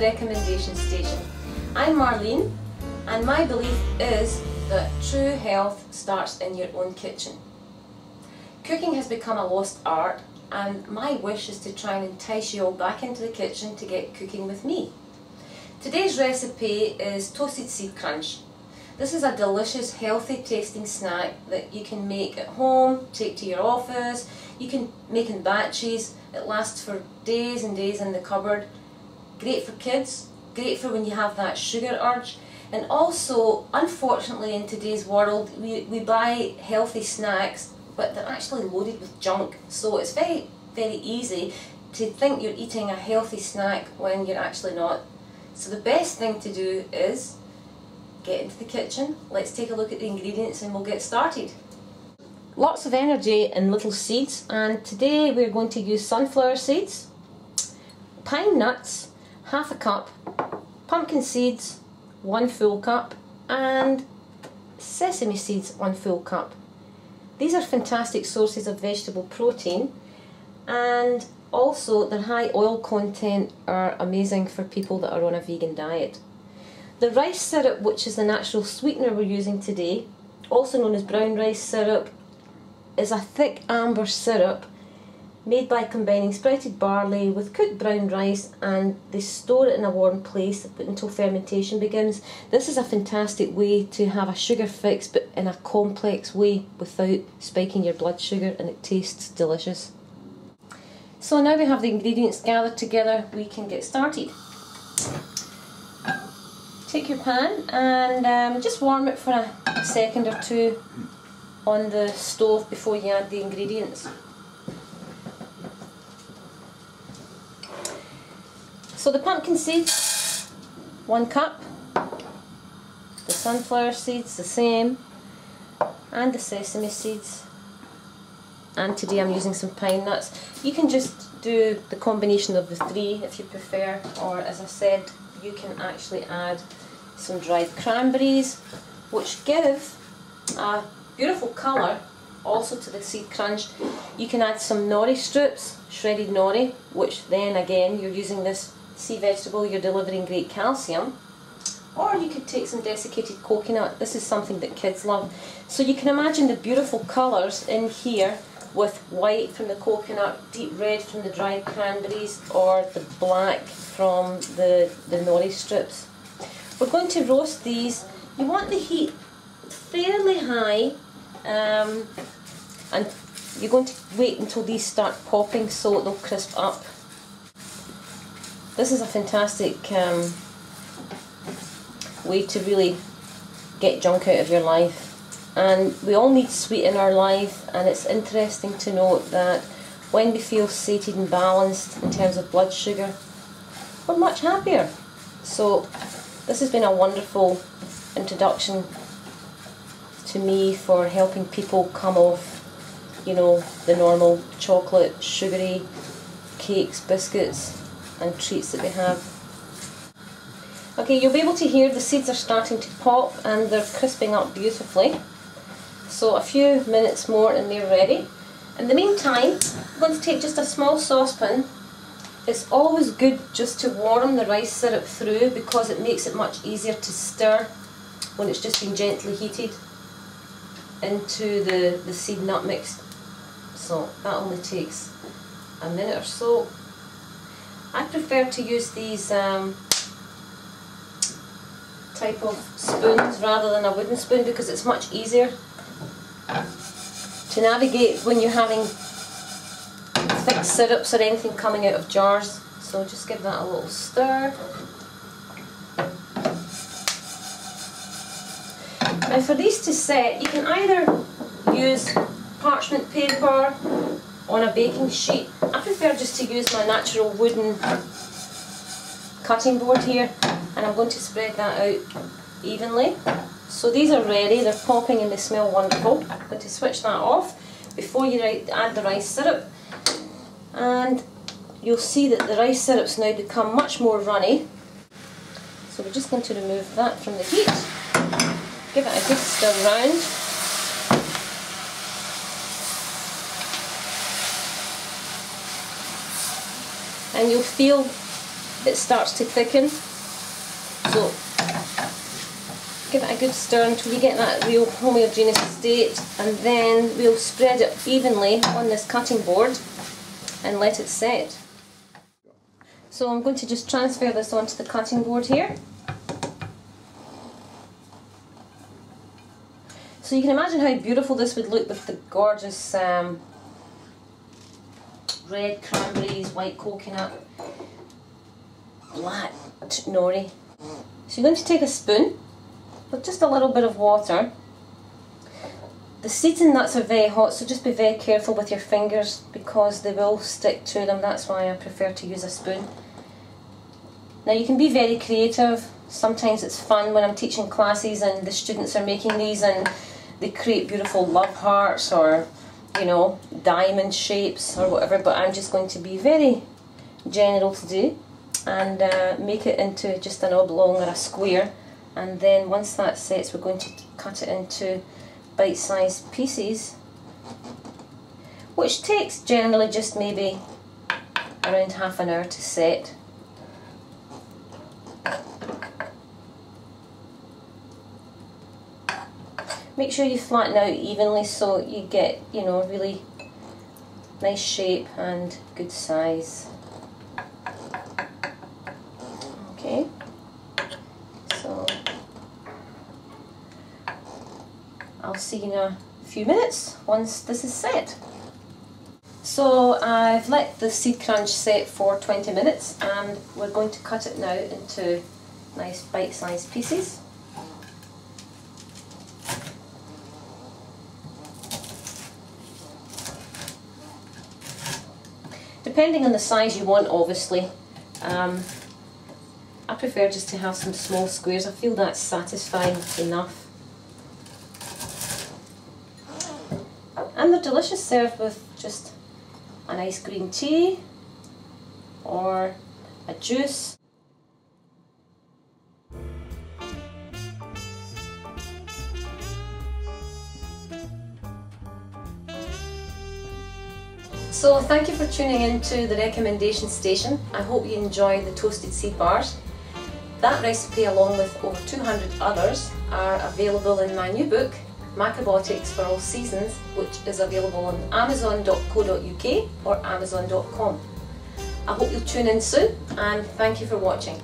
the recommendation station. I'm Marlene, and my belief is that true health starts in your own kitchen. Cooking has become a lost art, and my wish is to try and entice you all back into the kitchen to get cooking with me. Today's recipe is toasted seed crunch. This is a delicious, healthy tasting snack that you can make at home, take to your office. You can make in batches. It lasts for days and days in the cupboard. Great for kids, great for when you have that sugar urge. And also, unfortunately in today's world, we buy healthy snacks, but they're actually loaded with junk. So it's very, very easy to think you're eating a healthy snack when you're actually not. So the best thing to do is get into the kitchen. Let's take a look at the ingredients and we'll get started. Lots of energy in little seeds, and today we're going to use sunflower seeds, pine nuts, half a cup, pumpkin seeds, 1 full cup, and sesame seeds, 1 full cup. These are fantastic sources of vegetable protein, and also their high oil content are amazing for people that are on a vegan diet. The rice syrup, which is the natural sweetener we're using today, also known as brown rice syrup, is a thick amber syrup made by combining sprouted barley with cooked brown rice, and they store it in a warm place until fermentation begins. This is a fantastic way to have a sugar fix, but in a complex way without spiking your blood sugar, and it tastes delicious. So now we have the ingredients gathered together, we can get started. Take your pan and just warm it for a second or two on the stove before you add the ingredients. So the pumpkin seeds, 1 cup, the sunflower seeds the same, and the sesame seeds, and today I'm using some pine nuts. You can just do the combination of the 3 if you prefer, or as I said, you can actually add some dried cranberries, which give a beautiful colour also to the seed crunch. You can add some nori strips, shredded nori, which then again you're using this sea vegetable, you're delivering great calcium. Or you could take some desiccated coconut. This is something that kids love. So you can imagine the beautiful colours in here, with white from the coconut, deep red from the dried cranberries, or the black from the nori strips. We're going to roast these. You want the heat fairly high, and you're going to wait until these start popping so they'll crisp up. This is a fantastic way to really get junk out of your life. And we all need sweet in our life, and it's interesting to note that when we feel sated and balanced in terms of blood sugar, we're much happier. So this has been a wonderful introduction to me for helping people come off, you know, the normal chocolate, sugary cakes, biscuits and treats that we have. Okay, you'll be able to hear the seeds are starting to pop and they're crisping up beautifully. So a few minutes more and they're ready. In the meantime, I'm going to take just a small saucepan. It's always good just to warm the rice syrup through, because it makes it much easier to stir when it's just been gently heated into the seed nut mix. So that only takes a minute or so. I prefer to use these type of spoons rather than a wooden spoon, because it's much easier to navigate when you're having thick syrups or anything coming out of jars. So just give that a little stir. Now for these to set, you can either use parchment paper on a baking sheet. I prefer just to use my natural wooden cutting board here, and I'm going to spread that out evenly. So these are ready, they're popping and they smell wonderful. I'm going to switch that off before you add the rice syrup, and you'll see that the rice syrup's now become much more runny. So we're just going to remove that from the heat, give it a good stir round. And you'll feel it starts to thicken. So give it a good stir until you get that real homogeneous state, and then we'll spread it evenly on this cutting board and let it set. So I'm going to just transfer this onto the cutting board here. So you can imagine how beautiful this would look with the gorgeous red cranberries, white coconut, black nori. So you're going to take a spoon with just a little bit of water. The seeds and nuts are very hot, so just be very careful with your fingers because they will stick to them. That's why I prefer to use a spoon. Now you can be very creative. Sometimes it's fun when I'm teaching classes and the students are making these and they create beautiful love hearts or, you know, diamond shapes or whatever, but I'm just going to be very general today and make it into just an oblong or a square, and then once that sets we're going to cut it into bite-sized pieces, which takes generally just maybe around half an hour to set. Make sure you flatten out evenly so you get, you know, really nice shape and good size. Okay, so I'll see you in a few minutes once this is set. So I've let the seed crunch set for 20 minutes and we're going to cut it now into nice bite-sized pieces. Depending on the size you want, obviously. I prefer just to have some small squares. I feel that's satisfying enough. And they're delicious served with just a nice green tea or a juice. So thank you for tuning in to the recommendation station. I hope you enjoy the toasted seed bars. That recipe, along with over 200 others, are available in my new book, Macabotics for All Seasons, which is available on amazon.co.uk or amazon.com. I hope you'll tune in soon, and thank you for watching.